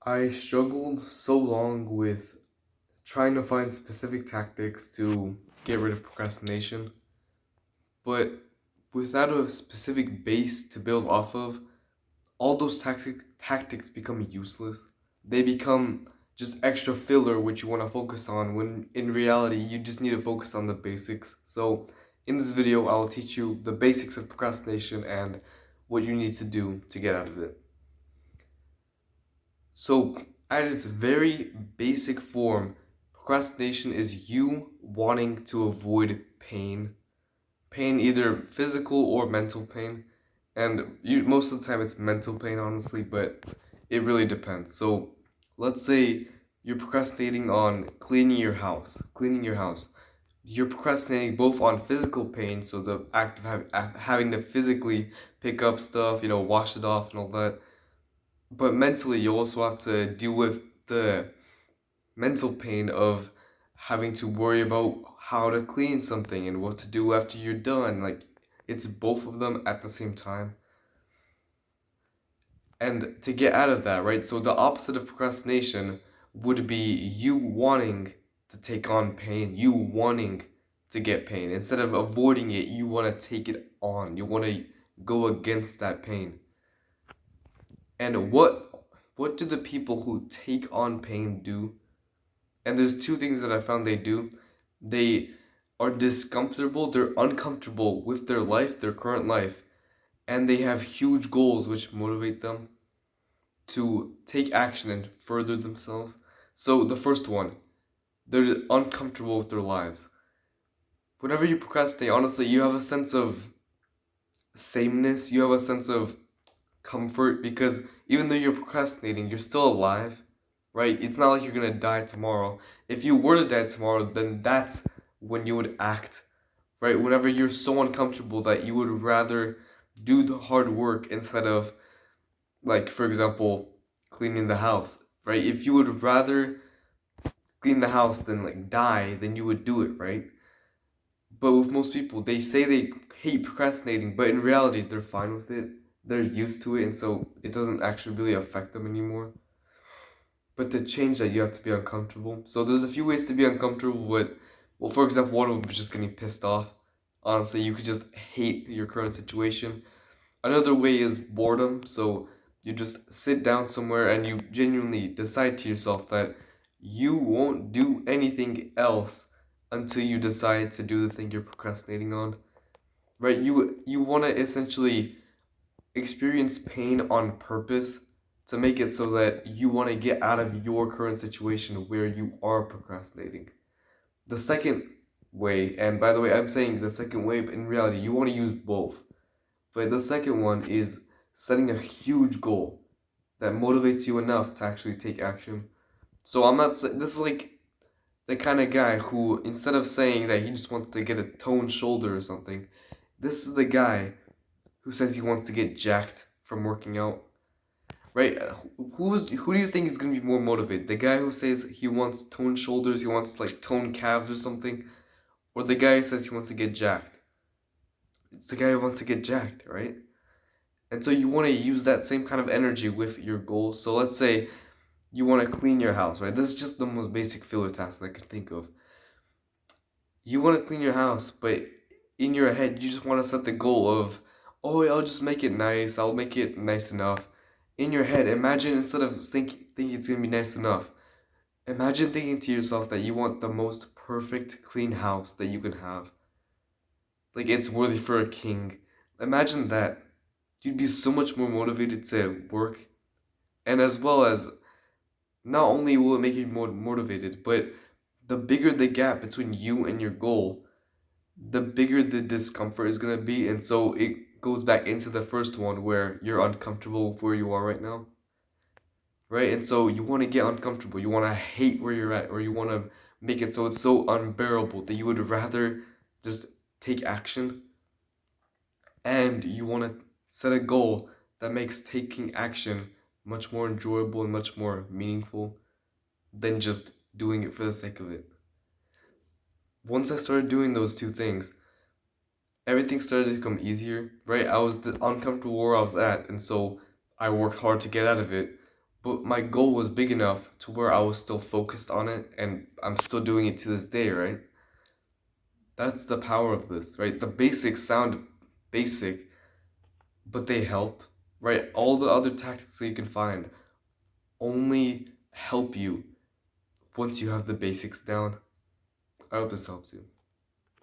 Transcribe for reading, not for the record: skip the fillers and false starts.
I struggled so long with trying to find specific tactics to get rid of procrastination, but without a specific base to build off of, all those tactics become useless. They become just extra filler which you want to focus on when in reality you just need to focus on the basics. So in this video I will teach you the basics of procrastination and what you need to do to get out of it. So, at its very basic form, procrastination is you wanting to avoid pain. Pain, either physical or mental pain. And most of the time it's mental pain, honestly, but it really depends. So, let's say you're procrastinating on cleaning your house. Cleaning your house. You're procrastinating both on physical pain, so the act of having to physically pick up stuff, wash it off and all that, but mentally, you also have to deal with the mental pain of having to worry about how to clean something and what to do after you're done. Like, it's both of them at the same time. And to get out of that, right? So, the opposite of procrastination would be you wanting to take on pain, you wanting to get pain. Instead of avoiding it, you want to take it on, you want to go against that pain. And what do the people who take on pain do? And there's two things that I found they do. They are discomfortable, they're uncomfortable with their life, their current life, and they have huge goals which motivate them to take action and further themselves. So the first one, they're uncomfortable with their lives. Whenever you procrastinate, honestly, you have a sense of sameness, you have a sense of comfort because even though you're procrastinating, you're still alive, right? It's not like you're gonna die tomorrow. If you were to die tomorrow, then that's when you would act, right? Whenever you're so uncomfortable that you would rather do the hard work instead of, like, for example, cleaning the house, right? If you would rather clean the house than like die, then you would do it, right? But with most people, they say they hate procrastinating, but in reality, they're fine with it. They're used to it, and so it doesn't actually really affect them anymore. But to change that, you have to be uncomfortable. So there's a few ways to be uncomfortable with, well, for example, one of them is just getting pissed off. Honestly, you could just hate your current situation. Another way is boredom. So you just sit down somewhere and you genuinely decide to yourself that you won't do anything else until you decide to do the thing you're procrastinating on. Right? You want to essentially experience pain on purpose to make it so that you want to get out of your current situation where you are procrastinating. The second way, and by the way, I'm saying the second way, but in reality, you want to use both. But the second one is setting a huge goal that motivates you enough to actually take action. So I'm not saying this is like the kind of guy who, instead of saying that he just wants to get a toned shoulder or something, this is the guy who says he wants to get jacked from working out. Right? Who do you think is gonna be more motivated? The guy who says he wants toned shoulders, he wants like toned calves or something, or the guy who says he wants to get jacked? It's the guy who wants to get jacked, right? And so you want to use that same kind of energy with your goals. So let's say you want to clean your house, right? This is just the most basic filler task that I can think of. You want to clean your house, but in your head you just want to set the goal of, oh, I'll just make it nice. I'll make it nice enough. In your head, imagine instead of thinking it's gonna be nice enough, imagine thinking to yourself that you want the most perfect clean house that you can have. Like it's worthy for a king. Imagine that. You'd be so much more motivated to work. And as well as, not only will it make you more motivated, but the bigger the gap between you and your goal, the bigger the discomfort is going to be. And so it goes back into the first one where you're uncomfortable where you are right now. Right? And so you want to get uncomfortable. You want to hate where you're at, or you want to make it so it's so unbearable that you would rather just take action. And you want to set a goal that makes taking action much more enjoyable and much more meaningful than just doing it for the sake of it. Once I started doing those two things, everything started to become easier, right? I was uncomfortable where I was at, and so I worked hard to get out of it. but my goal was big enough to where I was still focused on it, and I'm still doing it to this day, right? That's the power of this, right? The basics sound basic, but they help, right? All the other tactics that you can find only help you once you have the basics down. I hope this helps you.